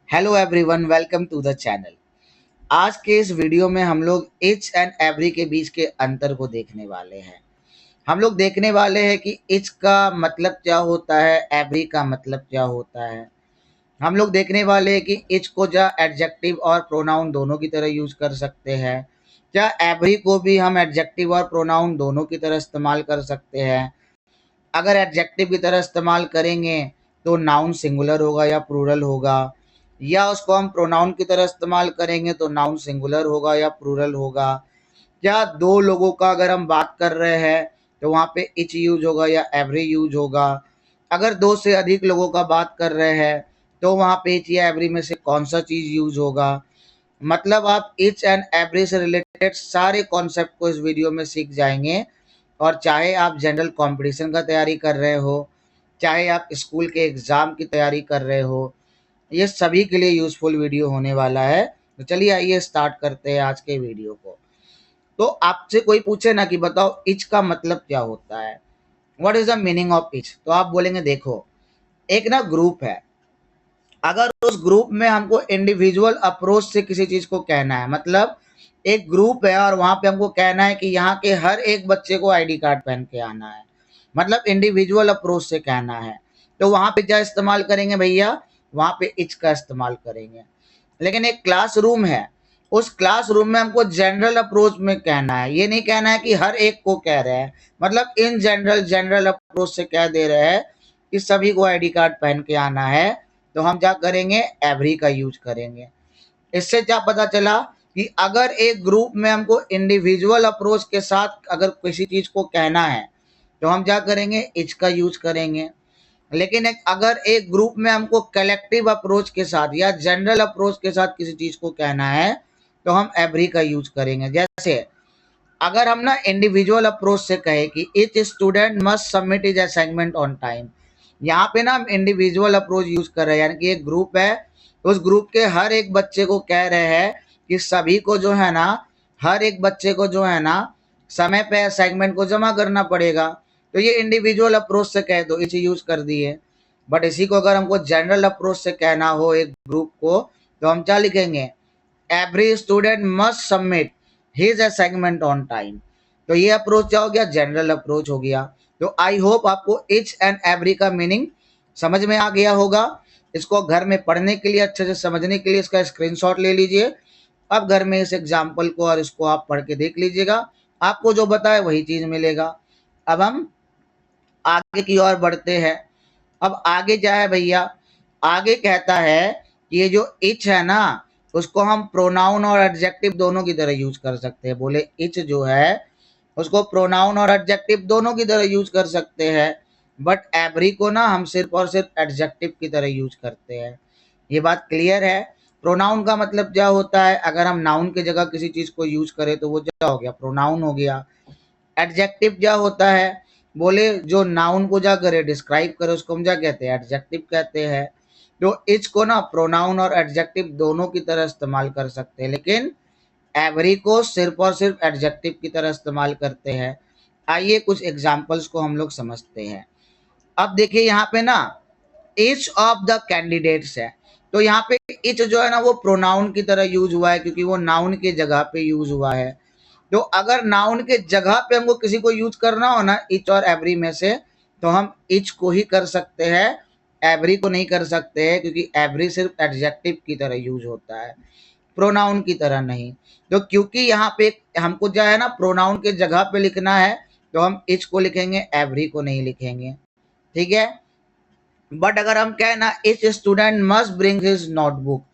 Hello everyone, welcome to the channel. आज के इस वीडियो में हम लोग इच एंड एवरी के बीच के अंतर को देखने वाले हैं। हम लोग देखने वाले हैं कि इच का मतलब क्या होता है, एवरी का मतलब क्या होता है। हम लोग देखने वाले हैं कि इच को क्या एडजेक्टिव और प्रोनाउन दोनों की तरह यूज कर सकते हैं, क्या एवरी को भी हम एडजेक्टिव और प्रोनाउन दोनों की तरह इस्तेमाल कर सकते हैं। अगर एडजेक्टिव की तरह इस्तेमाल करेंगे तो नाउन सिंगुलर होगा या प्लूरल होगा, या उसको हम प्रोनाउन की तरह इस्तेमाल करेंगे तो नाउन सिंगुलर होगा या प्लूरल होगा। क्या दो लोगों का अगर हम बात कर रहे हैं तो वहाँ पे इच यूज होगा या एवरी यूज होगा। अगर दो से अधिक लोगों का बात कर रहे हैं तो वहाँ पे इच या एवरी में से कौन सा चीज़ यूज होगा। मतलब आप इच एंड एवरी से रिलेटेड सारे कॉन्सेप्ट को इस वीडियो में सीख जाएंगे। और चाहे आप जनरल कंपटीशन का तैयारी कर रहे हो, चाहे आप स्कूल के एग्ज़ाम की तैयारी कर रहे हो, ये सभी के लिए यूज़फुल वीडियो होने वाला है। तो चलिए आइए स्टार्ट करते हैं आज के वीडियो को। तो आपसे कोई पूछे ना कि बताओ इच का मतलब क्या होता है, what is the meaning of each, तो आप बोलेंगे देखो, एक ना ग्रुप है, अगर उस ग्रुप में हमको इंडिविजुअल अप्रोच से किसी चीज़ को कहना है, मतलब एक ग्रुप है और वहाँ पे हमको कहना है कि यहाँ के हर एक बच्चे को आईडी कार्ड पहन के आना है, मतलब इंडिविजुअल अप्रोच से कहना है, तो वहाँ पे क्या इस्तेमाल करेंगे भैया, वहाँ पे इच का इस्तेमाल करेंगे। लेकिन एक क्लासरूम है, उस क्लासरूम में हमको जनरल अप्रोच में कहना है, ये नहीं कहना है कि हर एक को कह रहे हैं, मतलब इन जनरल जनरल अप्रोच से कह दे रहे हैं कि सभी को आईडी कार्ड पहन के आना है, तो हम क्या करेंगे, एवरी का यूज करेंगे। इससे क्या पता चला कि अगर एक ग्रुप में हमको इंडिविजुअल अप्रोच के साथ अगर किसी चीज को कहना है तो हम क्या करेंगे, इच का यूज करेंगे। लेकिन अगर एक ग्रुप में हमको कलेक्टिव अप्रोच के साथ या जनरल अप्रोच के साथ किसी चीज को कहना है तो हम एवरी का यूज करेंगे। जैसे अगर हम ना इंडिविजुअल अप्रोच से कहे कि each student must submit is assignment on time, यहाँ पे ना हम इंडिविजुअल अप्रोच यूज कर रहे हैं, यानी कि एक ग्रुप है, उस ग्रुप के हर एक बच्चे को कह रहे हैं कि सभी को जो है ना, हर एक बच्चे को जो है ना समय पे असाइनमेंट को जमा करना पड़ेगा, तो ये इंडिविजुअल अप्रोच से कह दो, इसे यूज कर दिए। बट इसी को अगर हमको जनरल अप्रोच से कहना हो एक ग्रुप को, तो हम क्या लिखेंगे, every student must submit his assignment on time. तो ये अप्रोच क्या हो गया, जनरल अप्रोच हो गया। तो आई होप आपको इच एंड एवरी का मीनिंग समझ में आ गया होगा। इसको घर में पढ़ने के लिए, अच्छे से समझने के लिए इसका स्क्रीनशॉट ले लीजिए। अब घर में इस एग्जाम्पल को और इसको आप पढ़ के देख लीजिएगा, आपको जो बताए वही चीज मिलेगा। अब हम आगे की ओर बढ़ते हैं। अब आगे क्या है भैया, आगे कहता है कि ये जो इच है ना, उसको हम प्रोनाउन और एडजेक्टिव दोनों की तरह यूज कर सकते हैं। बोले इच जो है उसको प्रोनाउन और एडजेक्टिव दोनों की तरह यूज कर सकते हैं, बट एवरी को ना हम सिर्फ और सिर्फ एडजेक्टिव की तरह यूज करते हैं। ये बात क्लियर है। प्रोनाउन का मतलब क्या होता है, अगर हम नाउन की जगह किसी चीज को यूज करें तो वो क्या हो गया, प्रोनाउन हो गया। एडजेक्टिव क्या होता है, बोले जो नाउन को क्या करे, डिस्क्राइब करे, उसको हम क्या कहते हैं, एडजेक्टिव कहते हैं। तो इच को ना प्रोनाउन और एडजेक्टिव दोनों की तरह इस्तेमाल कर सकते हैं, लेकिन एवरी को सिर्फ और सिर्फ एडजेक्टिव की तरह इस्तेमाल करते हैं। आइए कुछ एग्जांपल्स को हम लोग समझते हैं। अब देखिए यहाँ पे ना ईच ऑफ द कैंडिडेट्स है, तो यहाँ पे इच जो है ना वो प्रोनाउन की तरह यूज हुआ है, क्योंकि वो नाउन के जगह पे यूज हुआ है। तो अगर नाउन के जगह पे हमको किसी को यूज करना हो ना इच और एवरी में से, तो हम इच को ही कर सकते हैं, एवरी को नहीं कर सकते हैं, क्योंकि एवरी सिर्फ एडजेक्टिव की तरह यूज होता है, प्रोनाउन की तरह नहीं। तो क्योंकि यहाँ पे हमको जो है ना प्रोनाउन के जगह पे लिखना है, तो हम इच को लिखेंगे, एवरी को नहीं लिखेंगे। ठीक है। बट अगर हम कहें ना etch student must bring his notebook,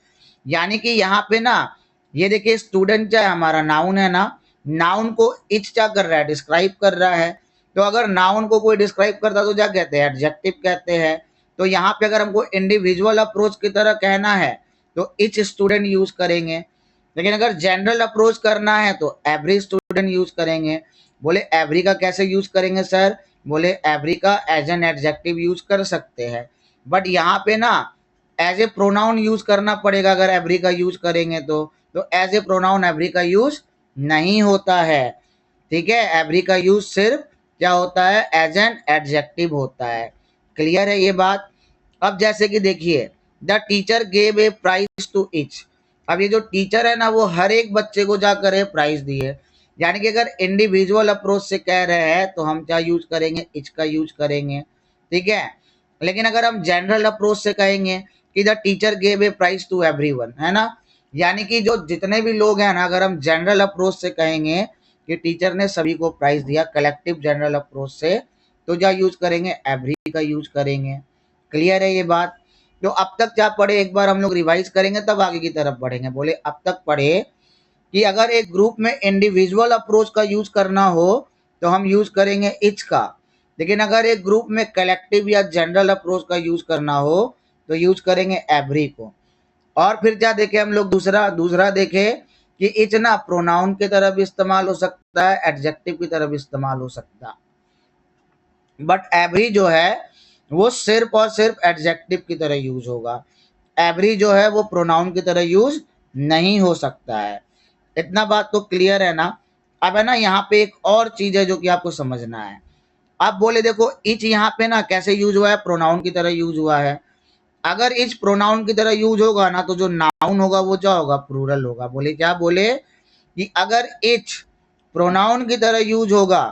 यानी कि यहाँ पे ना ये देखिए स्टूडेंट क्या है, हमारा नाउन है ना, नाउन को इच क्या कर रहा है, डिस्क्राइब कर रहा है। तो अगर नाउन को कोई डिस्क्राइब करता तो क्या कहते हैं, एडजेक्टिव कहते हैं। तो यहाँ पे अगर हमको इंडिविजुअल अप्रोच की तरह कहना है तो इच स्टूडेंट यूज करेंगे, लेकिन अगर जनरल अप्रोच करना है तो एवरी स्टूडेंट यूज करेंगे। बोले एवरी का कैसे यूज करेंगे सर, बोले एवरी का एज एन एडजेक्टिव यूज कर सकते हैं, बट यहाँ पे ना एज ए प्रोनाउन यूज करना पड़ेगा। अगर एवरी का यूज करेंगे तो एज ए प्रोनाउन एवरी का यूज नहीं होता है। ठीक है, एवरी का यूज सिर्फ क्या होता है, एज एन एडजेक्टिव होता है। क्लियर है ये बात। अब जैसे कि देखिए the teacher gave a prize to each. अब ये जो टीचर है ना वो हर एक बच्चे को जाकर प्राइज दिए, यानी कि अगर इंडिविजुअल अप्रोच से कह रहे हैं तो हम क्या यूज करेंगे, इच का यूज करेंगे, ठीक है। लेकिन अगर हम जनरल अप्रोच से कहेंगे कि the teacher gave a prize to everyone, है ना, यानी कि जो जितने भी लोग हैं ना, अगर हम जनरल अप्रोच से कहेंगे कि टीचर ने सभी को प्राइज दिया, कलेक्टिव जनरल अप्रोच से, तो क्या यूज करेंगे, एवरी का यूज करेंगे। क्लियर है ये बात। तो अब तक क्या पढ़े, एक बार हम लोग रिवाइज करेंगे तब आगे की तरफ बढ़ेंगे। बोले अब तक पढ़े कि अगर एक ग्रुप में इंडिविजुअल अप्रोच का यूज करना हो तो हम यूज करेंगे इच का, लेकिन अगर एक ग्रुप में कलेक्टिव या जनरल अप्रोच का यूज करना हो तो यूज करेंगे एवरी को। और फिर क्या देखे हम लोग, दूसरा दूसरा देखे कि इच ना प्रोनाउन की तरह भी इस्तेमाल हो सकता है, एडजेक्टिव की तरह भी इस्तेमाल हो सकता है, बट एवरी जो है वो सिर्फ और सिर्फ एडजेक्टिव की तरह यूज होगा। एवरी जो है वो प्रोनाउन की तरह यूज नहीं हो सकता है। इतना बात तो क्लियर है ना। अब है ना यहाँ पे एक और चीज है जो कि आपको समझना है। अब बोले देखो इच यहाँ पे ना कैसे यूज हुआ है, प्रोनाउन की तरह यूज हुआ है। अगर इच प्रोनाउन की तरह यूज होगा ना तो जो नाउन होगा वो क्या होगा, प्लूरल होगा। बोले क्या, बोले कि अगर इच प्रोनाउन की तरह यूज होगा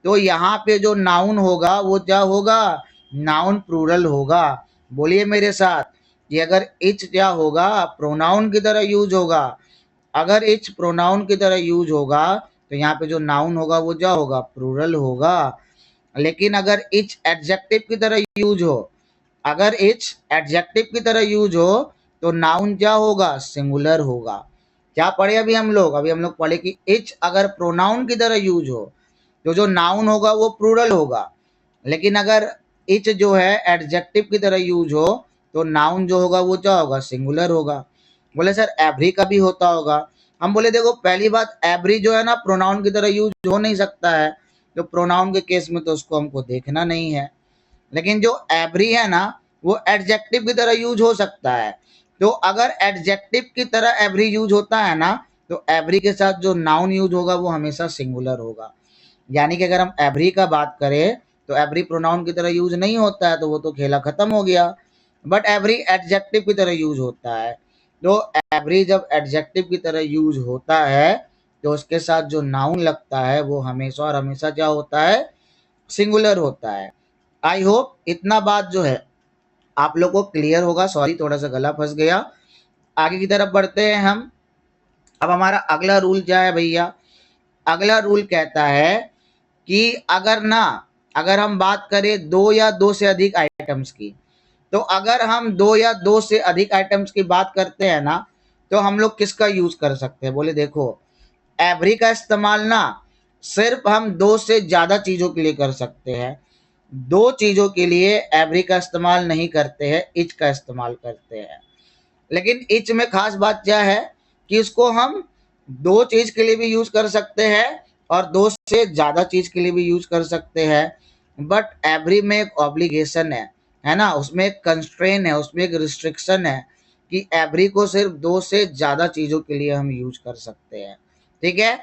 तो यहाँ पे जो नाउन होगा वो क्या होगा, नाउन प्लूरल होगा। बोलिए मेरे साथ कि अगर इच क्या होगा, प्रोनाउन की तरह यूज होगा। अगर इच प्रोनाउन की तरह यूज होगा तो यहाँ पे जो नाउन होगा वो क्या होगा, प्लूरल होगा। लेकिन अगर इच एडजेक्टिव की तरह यूज हो, अगर इच एडजेक्टिव की तरह यूज हो तो नाउन क्या होगा, सिंगुलर होगा। क्या पढ़े अभी हम लोग, अभी हम लोग पढ़े कि इच अगर प्रोनाउन की तरह यूज हो तो जो नाउन होगा वो प्लूरल होगा, लेकिन अगर इच जो है एडजेक्टिव की तरह यूज हो तो नाउन जो होगा वो क्या होगा, सिंगुलर होगा। बोले सर एवरी का भी होता होगा। हम बोले देखो पहली बात, एवरी जो है ना प्रोनाउन की तरह यूज हो नहीं सकता है, तो प्रोनाउन के केस में तो उसको हमको देखना नहीं है। लेकिन जो एवरी है ना वो एडजेक्टिव की तरह यूज हो सकता है। तो अगर एडजेक्टिव की तरह एवरी यूज होता है ना तो एवरी के साथ जो नाउन यूज होगा वो हमेशा सिंगुलर होगा। यानी कि अगर हम एवरी का बात करें तो एवरी प्रोनाउन की तरह यूज नहीं होता है, तो वो तो खेला खत्म हो गया। बट एवरी एडजेक्टिव की तरह यूज होता है। तो एवरी जब एडजेक्टिव की तरह यूज होता है तो उसके साथ जो नाउन लगता है वो हमेशा और हमेशा क्या होता है, सिंगुलर होता है। आई होप इतना बात जो है आप लोग को क्लियर होगा। सॉरी थोड़ा सा गला फंस गया। आगे की तरफ बढ़ते हैं हम। अब हमारा अगला रूल क्या है भैया, अगला रूल कहता है कि अगर हम बात करें दो या दो से अधिक आइटम्स की, तो अगर हम दो या दो से अधिक आइटम्स की बात करते हैं ना तो हम लोग किसका यूज कर सकते हैं। बोले देखो एवरी का इस्तेमाल ना सिर्फ हम दो से ज्यादा चीजों के लिए कर सकते हैं। दो चीजों के लिए एवरी का इस्तेमाल नहीं करते हैं, इच का इस्तेमाल करते हैं। लेकिन इच में खास बात क्या है कि इसको हम दो चीज के लिए भी यूज कर सकते हैं और दो से ज्यादा चीज के लिए भी यूज कर सकते हैं। बट एवरी में एक ऑब्लिगेशन है ना, उसमें एक कंस्ट्रेन है, उसमें एक रिस्ट्रिक्शन है कि एवरी को सिर्फ दो से ज्यादा चीजों के लिए हम यूज कर सकते हैं। ठीक है,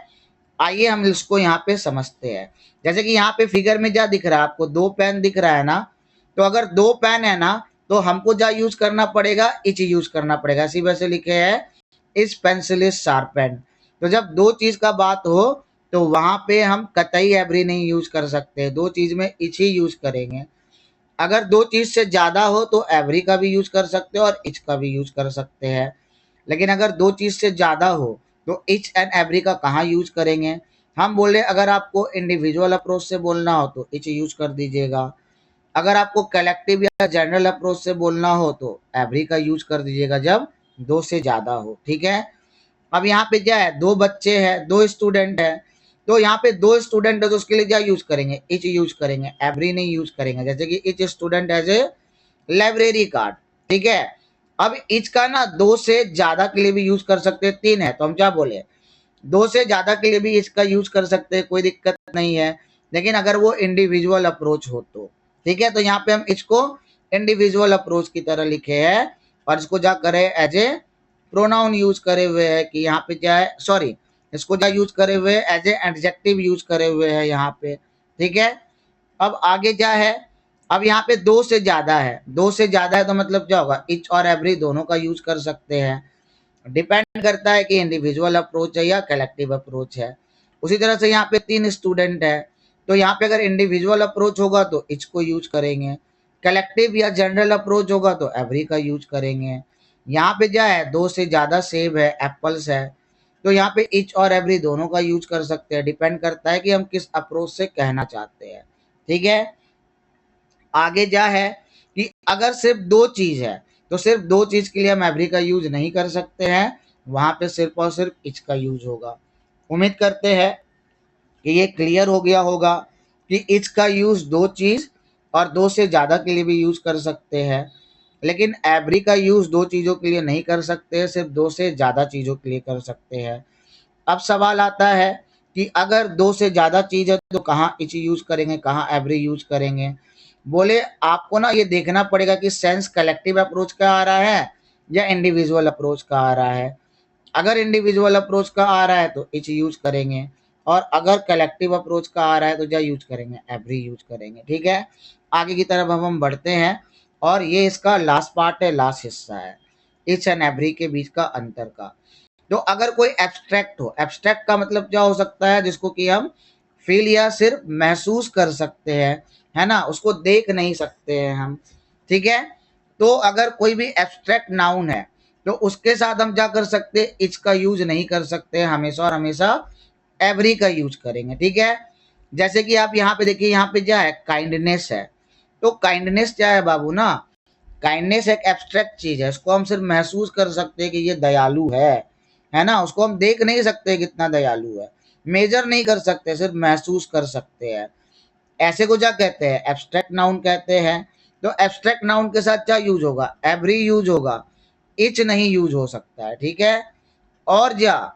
आइए हम इसको यहाँ पे समझते हैं। जैसे कि यहाँ पे फिगर में क्या दिख रहा है आपको, दो पेन दिख रहा है ना, तो अगर दो पेन है ना तो हमको क्या यूज करना पड़ेगा, इच यूज करना पड़ेगा। इसी वजह से लिखे है इस पेंसिल इज शार्पेन। तो जब दो चीज का बात हो तो वहां पे हम कतई एवरी नहीं यूज कर सकते, दो चीज में इच ही यूज करेंगे। अगर दो चीज से ज्यादा हो तो एवरी का भी यूज कर सकते हो और इच का भी यूज कर सकते हैं। लेकिन अगर दो चीज से ज्यादा हो तो इच एंड एवरी का कहाँ यूज करेंगे। हम बोले अगर आपको इंडिविजुअल अप्रोच से बोलना हो तो इच यूज कर दीजिएगा, अगर आपको कलेक्टिव या जनरल अप्रोच से बोलना हो तो एवरी का यूज कर दीजिएगा जब दो से ज्यादा हो। ठीक है, अब यहाँ पे क्या है, दो बच्चे हैं, दो स्टूडेंट है, तो यहाँ पे दो स्टूडेंट है तो उसके लिए क्या यूज करेंगे, इच यूज करेंगे, एवरी नहीं यूज करेंगे। जैसे कि each student as a library card. ठीक है, अब इच का ना दो से ज्यादा के लिए भी यूज कर सकते हैं, तीन है तो हम क्या बोले, दो से ज्यादा के लिए भी इसका यूज कर सकते हैं, कोई दिक्कत नहीं है। लेकिन अगर वो इंडिविजुअल अप्रोच हो तो ठीक है, तो यहाँ पे हम इसको इंडिविजुअल अप्रोच की तरह लिखे हैं और इसको क्या करे, एज ए प्रोनाउन यूज करे हुए है कि यहाँ पे क्या है, सॉरी इसको क्या यूज करे हुए एज ए एडजेक्टिव यूज करे हुए हैं यहाँ पे। ठीक है, अब आगे क्या है अब यहाँ पे दो से ज़्यादा है, दो से ज़्यादा है तो मतलब क्या होगा, इच और एवरी दोनों का यूज कर सकते हैं। डिपेंड करता है कि इंडिविजुअल अप्रोच है या कलेक्टिव अप्रोच है। उसी तरह से यहाँ पे 3 स्टूडेंट है, तो यहाँ पे अगर इंडिविजुअल अप्रोच होगा तो इच को यूज करेंगे, कलेक्टिव या जनरल अप्रोच होगा तो एवरी का यूज करेंगे। यहाँ पे क्या है, दो से ज़्यादा सेब है, एप्पल्स है, तो यहाँ पे इच और एवरी दोनों का यूज कर सकते हैं। डिपेंड करता है कि हम किस अप्रोच से कहना चाहते हैं। ठीक है, आगे क्या है कि अगर सिर्फ दो चीज है तो सिर्फ दो चीज के लिए हम एवरी का यूज नहीं कर सकते हैं, वहां पे सिर्फ और सिर्फ इच का यूज होगा। उम्मीद करते हैं कि ये क्लियर हो गया होगा कि इच का यूज दो चीज और दो से ज्यादा के लिए भी यूज कर सकते हैं, लेकिन एवरी का यूज दो चीजों के लिए नहीं कर सकते हैं, सिर्फ दो से ज्यादा चीजों के लिए कर सकते हैं। अब सवाल आता है कि अगर दो से ज़्यादा चीज़ है तो कहाँ इच यूज़ करेंगे, कहाँ एवरी यूज़ करेंगे। बोले आपको ना ये देखना पड़ेगा कि सेंस कलेक्टिव अप्रोच का आ रहा है या इंडिविजुअल अप्रोच का आ रहा है। अगर इंडिविजुअल अप्रोच का आ रहा है तो इच यूज़ करेंगे, और अगर कलेक्टिव अप्रोच का आ रहा है तो क्या यूज़ करेंगे, एवरी यूज़ करेंगे। ठीक है, आगे की तरफ अब हम बढ़ते हैं और ये इसका लास्ट पार्ट है, लास्ट हिस्सा है, इच एंड एवरी के बीच का अंतर का। तो अगर कोई एब्स्ट्रैक्ट हो, एब्स्ट्रैक्ट का मतलब क्या हो सकता है, जिसको कि हम फील या सिर्फ महसूस कर सकते हैं, है ना, उसको देख नहीं सकते हैं हम। ठीक है, तो अगर कोई भी एब्स्ट्रैक्ट नाउन है तो उसके साथ हम क्या कर सकते हैं, इच का यूज नहीं कर सकते हैं हमेशा, और हमेशा एवरी का यूज करेंगे। ठीक है, जैसे कि आप यहाँ पे देखिए, यहाँ पे क्या है, काइंडनेस है, तो काइंडनेस क्या है बाबू ना, काइंडनेस एक एब्स्ट्रैक्ट चीज है, उसको हम सिर्फ महसूस कर सकते हैं कि ये दयालु है ना, उसको हम देख नहीं सकते कितना दयालु है, मेजर नहीं कर सकते, सिर्फ महसूस कर सकते हैं। ऐसे को क्या कहते हैं, एब्स्ट्रैक्ट नाउन कहते हैं। तो एब्स्ट्रैक्ट नाउन के साथ क्या यूज होगा, एवरी यूज होगा, इच नहीं यूज हो सकता है। ठीक है, और क्या,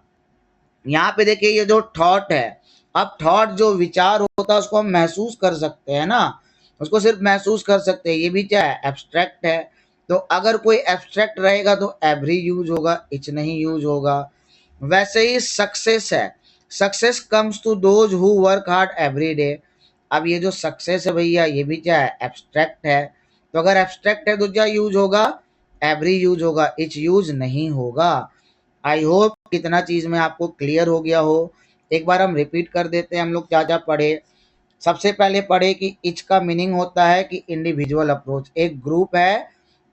यहाँ पे देखिए ये जो थॉट है, अब थॉट जो विचार होता है उसको हम महसूस कर सकते हैं ना, उसको सिर्फ महसूस कर सकते हैं, ये भी क्या है, एब्स्ट्रैक्ट है। तो अगर कोई एब्स्ट्रैक्ट रहेगा तो एवरी यूज होगा, इच नहीं यूज होगा। वैसे ही सक्सेस है, success comes to those who work hard every day. अब ये जो सक्सेस है भैया, ये भी क्या है, एब्स्ट्रैक्ट है। तो अगर एब्स्ट्रैक्ट है तो क्या यूज होगा, एवरी यूज होगा, इच यूज नहीं होगा। आई होप कितना चीज में आपको क्लियर हो गया हो। एक बार हम रिपीट कर देते हैं, हम लोग क्या क्या पढ़े। सबसे पहले पढ़े कि इच का मीनिंग होता है कि इंडिविजुअल अप्रोच, एक ग्रुप है,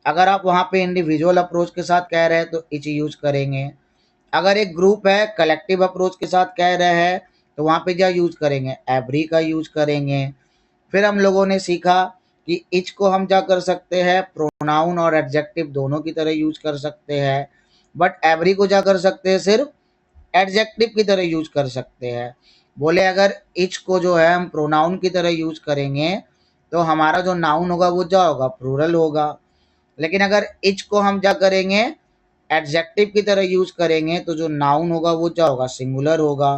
अगर आप वहाँ पे इंडिविजुअल अप्रोच के साथ कह रहे हैं तो इच यूज करेंगे। अगर एक ग्रुप है कलेक्टिव अप्रोच के साथ कह रहे हैं तो वहाँ पे क्या यूज करेंगे, एवरी का यूज करेंगे। फिर हम लोगों ने सीखा कि इच को हम क्या कर सकते हैं, प्रोनाउन और एडजेक्टिव दोनों की तरह यूज कर सकते हैं, बट एवरी को क्या कर सकते हैं, सिर्फ एडजेक्टिव की तरह यूज कर सकते हैं। बोले अगर इच को जो है हम प्रोनाउन की तरह यूज करेंगे तो हमारा जो नाउन होगा वो क्या होगा, प्लूरल होगा। लेकिन अगर इच को हम क्या करेंगे, एडजेक्टिव की तरह यूज करेंगे तो जो नाउन होगा वो क्या होगा, सिंगुलर होगा।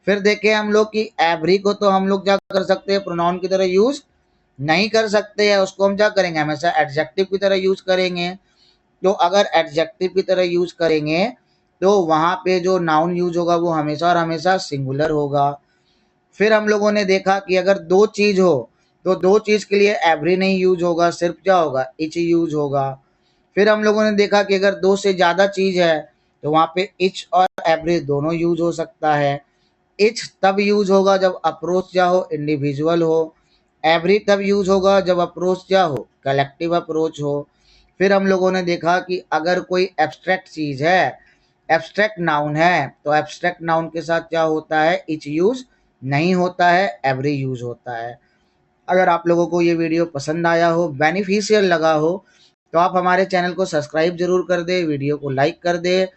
फिर देखें हम लोग कि एवरी को तो हम लोग क्या कर सकते हैं, प्रोनाउन की तरह यूज नहीं कर सकते हैं, उसको हम क्या करेंगे, हमेशा एडजेक्टिव की तरह यूज करेंगे। तो अगर एडजेक्टिव की तरह यूज करेंगे तो वहां पे जो नाउन यूज होगा वो हमेशा और हमेशा सिंगुलर होगा। फिर हम लोगों ने देखा कि अगर दो चीज हो तो दो चीज के लिए एवरी नहीं यूज होगा, सिर्फ क्या होगा, इच यूज होगा। फिर हम लोगों ने देखा कि अगर दो से ज्यादा चीज है तो वहां पे इच और एवरी दोनों यूज हो सकता है। इच तब यूज होगा जब अप्रोच क्या हो, इंडिविजुअल हो। एवरी तब यूज होगा जब अप्रोच क्या हो, कलेक्टिव अप्रोच हो। फिर हम लोगों ने देखा कि अगर कोई एब्स्ट्रैक्ट चीज है, एब्स्ट्रैक्ट नाउन है, तो एब्स्ट्रैक्ट नाउन के साथ क्या होता है, इच यूज नहीं होता है, एवरी यूज होता है। अगर आप लोगों को ये वीडियो पसंद आया हो, बेनिफिशियल लगा हो, तो आप हमारे चैनल को सब्सक्राइब जरूर कर दें, वीडियो को लाइक कर दें,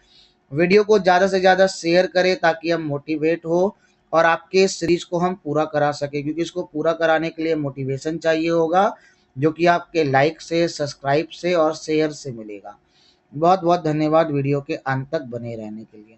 वीडियो को ज़्यादा से ज़्यादा शेयर करें ताकि हम मोटिवेट हो और आपके इस सीरीज को हम पूरा करा सकें, क्योंकि इसको पूरा कराने के लिए मोटिवेशन चाहिए होगा, जो कि आपके लाइक से, सब्सक्राइब से और शेयर से मिलेगा। बहुत बहुत धन्यवाद वीडियो के अंत तक बने रहने के लिए।